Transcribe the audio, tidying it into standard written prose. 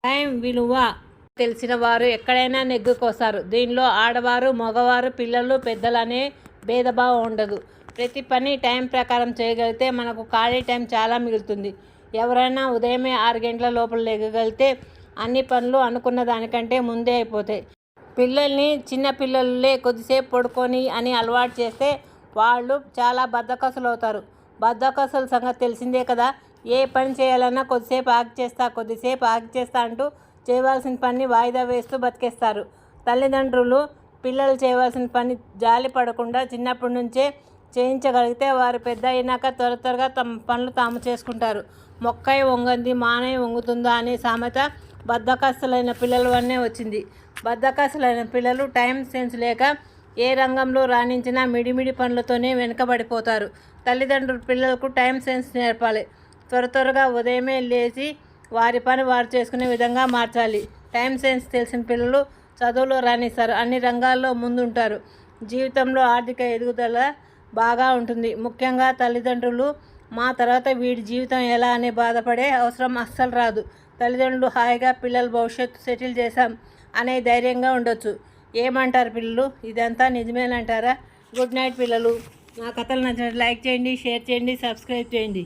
Time విలువ తెలిసిన వారు ఎక్కడైనా నెగ్గుకొస్తారు. దీనిలో ఆడవారు, మగవారు, పిల్లలు, పెద్దలు అనే భేదభావం ఉండదు. ప్రతి పని టైం ప్రకారం చేయగలిగితే మనకు ఖాళీ టైం చాలా మిగులుతుంది. ఎవరైనా ఉదయమే 6 గంటల లోపల లేగగలిగితే అన్ని పనులు అనుకున్న దానికంటే ముందే అయిపోతాయి. పిల్లల్ని చిన్న పిల్లలే కొద్దిసేపు పడుకొని అని అలవాటు చేస్తే వాళ్ళు చాలా బద్ధకస్తులు అవుతారు. బద్ధకస్తుల సంగతి తెలిసిందే కదా. ఏ పని చేయాలన్నా కొద్దిసేపు ఆగి చేస్తా అంటూ చేయవలసిన పని వాయిదా వేస్తూ బతికేస్తారు. తల్లిదండ్రులు పిల్లలు చేయవలసిన పని జాలి పడకుండా చిన్నప్పటి నుంచే చేయించగలిగితే వారు పెద్ద అయినాక త్వరగా తమ పనులు తాము చేసుకుంటారు. మొక్కై వంగంది మానై వంగుతుందా అనే సామెత బద్ధకస్తులైన పిల్లల వల్లనే వచ్చింది. బద్ధకస్తులైన పిల్లలు టైం సెన్స్ లేక ఏ రంగంలో రాణించినా మిడిమిడి పనులతోనే వెనుకబడిపోతారు. తల్లిదండ్రులు పిల్లలకు టైం సెన్స్ నేర్పాలి. త్వరగా ఉదయమే లేచి వారి పని వారు చేసుకునే విధంగా మార్చాలి. టైం సెన్స్ తెలిసిన పిల్లలు చదువులో రాణిస్తారు. అన్ని రంగాల్లో ముందుంటారు. జీవితంలో ఆర్థిక ఎదుగుదల బాగా ఉంటుంది. ముఖ్యంగా తల్లిదండ్రులు మా తర్వాత వీడి జీవితం ఎలా అని బాధపడే అవసరం అస్సలు రాదు. తల్లిదండ్రులు హాయిగా పిల్లల భవిష్యత్తు సెటిల్ చేశాం అనే ధైర్యంగా ఉండొచ్చు. ఏమంటారు పిల్లలు? ఇదంతా నిజమేనంటారా? గుడ్ నైట్ పిల్లలు. నా కథలు నచ్చినట్టు లైక్ చేయండి, షేర్ చేయండి, సబ్స్క్రైబ్ చేయండి.